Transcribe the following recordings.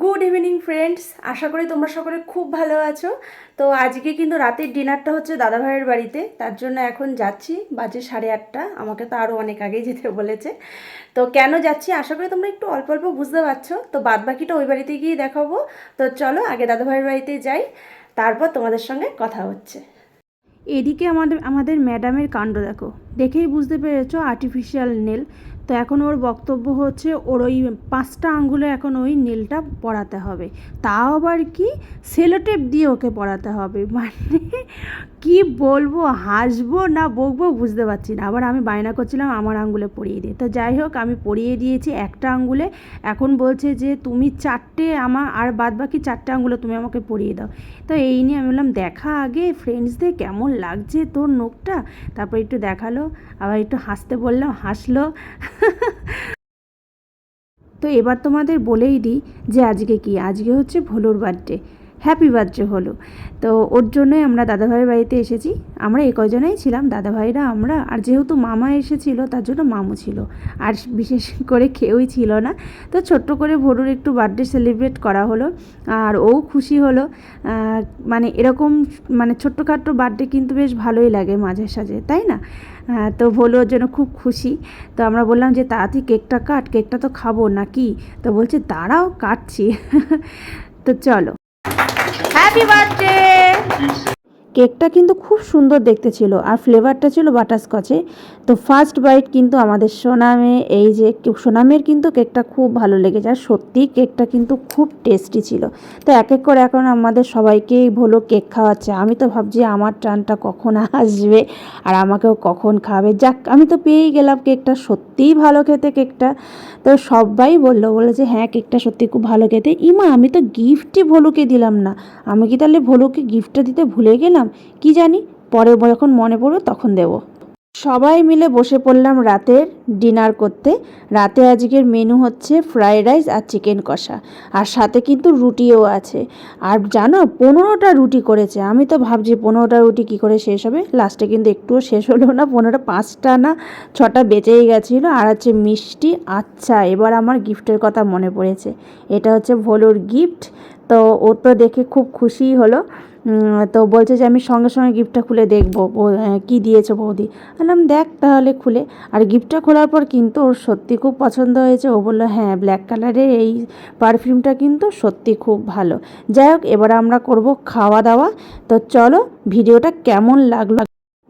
Good evening friends, আশা করি তোমরা সকলে খুব ভালো আছো। তো আজকে কিন্তু রাতের ডিনারটা হচ্ছে দাদাভাইয়ের বাড়িতে, তার জন্য এখন যাচ্ছি। বাজে 8:30, আমাকে তো আরও অনেক আগেই যেতে বলেছে। তো কেন যাচ্ছি আশা করি তোমরা একটু অল্প অল্প বুঝতে পারছো। তো বাদ বাকিটা ওই বাড়িতে গিয়ে দেখাবো। তো চলো আগে দাদাভাইয়ের বাড়িতে যাই, তারপর তোমাদের সঙ্গে কথা হচ্ছে। এদিকে আমাদের ম্যাডামের কাণ্ড দেখো, দেখেই বুঝতে পেরেছো আর্টিফিশিয়াল নেল। তো এখন ওর বক্তব্য হচ্ছে ওর ওই 5টা আঙ্গুলে এখন ওই নেলটা পরাতে হবে, তাও আবার কি সেলোটেপ দিয়ে ওকে পরাতে হবে। মানে কি বলবো, হাসবো না বকবো বুঝতে পারছি না। আবার আমি বায়না করছিলাম আমার আঙ্গুলে পরিয়ে দিয়ে, তো যাই হোক আমি পরিয়ে দিয়েছি একটা আঙ্গুলে। এখন বলছে যে তুমি 4টে আমার আর বাদ বাকি 4টে আঙ্গুলে তুমি আমাকে পরিয়ে দাও। তো এই নিয়ে আমি বললাম দেখা আগে ফ্রেন্ডসদের কেমন লাগছে তোর নখটা, তারপর একটু দেখালো, আবার একটু হাসতে বললাম, হাসলো। তো এবার তোমাদের বলেই দিই যে আজকে হচ্ছে ভোলুর বার্থডে। হ্যাপি বার্থডে হলো। তো ওর জন্যই আমরা দাদাভাইয়ের বাড়িতে এসেছি। আমরা এই কজনেই ছিলাম, দাদাভাইরা আমরা, আর যেহেতু মামা এসেছিল তার জন্য মামু ছিল, আর বিশেষ করে কেউই ছিল না। তো ছোট্ট করে ভোলুর একটু বার্থডে সেলিব্রেট করা হলো, আর ও খুশি হলো। মানে এরকম মানে ছোট্টখাট্টো বার্থডে কিন্তু বেশ ভালোই লাগে মাঝে সাঝে, তাই না? তো ভোলু ওর জন্য খুব খুশি। তো আমরা বললাম যে তাড়াতাড়ি কেকটা কাট, কেকটা তো খাবো নাকি। তো বলছে দাঁড়াও কাটছি। তো চলো, হ্যাপি বার্থডে। কেকটা কিন্তু খুব সুন্দর দেখতে ছিল, আর ফ্লেভারটা ছিল বাটারস্কচে। তো ফার্স্ট বাইট কিন্তু আমাদের সোনামে, এই যে সোনামের কিন্তু কেকটা খুব ভালো লেগেছে, আর সত্যিই কেকটা কিন্তু খুব টেস্টি ছিল। তো এক এক করে এখন আমাদের সবাইকেই ভোলো কেক খাওয়াচ্ছে। আমি তো ভাবছি আমার টানটা কখন আসবে আর আমাকেও কখন খাওয়াবে। যাক, আমি তো পেয়েই গেলাম কেকটা, সত্যিই ভালো খেতে কেকটা। তো সবাই বললো যে হ্যাঁ কেকটা সত্যি খুব ভালো খেতে। ইমা, আমি তো গিফটই ভোলুকে দিলাম না, আমি কি তাহলে ভোলুকে গিফটটা দিতে ভুলে গেলাম? কি জানি, পরে যখন মনে পড়বে তখন দেব। সবাই মিলে বসে পড়লাম রাতের ডিনার করতে। রাতে আজকের মেনু হচ্ছে ফ্রাইড রাইস আর চিকেন কষা, আর সাথে কিন্তু রুটিও আছে। আর জানো 15টা রুটি করেছে। আমি তো ভাবছি 15টা রুটি কী করে শেষ হবে, লাস্টে কিন্তু একটুও শেষ হলো না। 5টা না 6টা বেঁচেই গেছিলো। আর হচ্ছে মিষ্টি। আচ্ছা, এবার আমার গিফটের কথা মনে পড়েছে, এটা হচ্ছে ভোলুর গিফট। তো ও তো দেখে খুব খুশিই হলো। তো বলছে যে আমি সঙ্গে সঙ্গে গিফটটা খুলে দেখবো কী দিয়েছে বৌদি। বললাম দেখ তাহলে খুলে। আর গিফটটা খোলার পর কিন্তু ওর সত্যি খুব পছন্দ হয়েছে। ও বললো হ্যাঁ, ব্ল্যাক কালারের এই পারফিউমটা কিন্তু সত্যি খুব ভালো। যাই হোক, এবার আমরা করব খাওয়া দাওয়া। তো চলো, ভিডিওটা কেমন লাগলো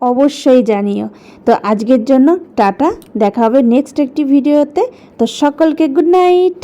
অবশ্যই জানিও। তো আজকের জন্য টাটা, দেখা হবে নেক্সট একটি ভিডিওতে। তো সকলকে গুড নাইট।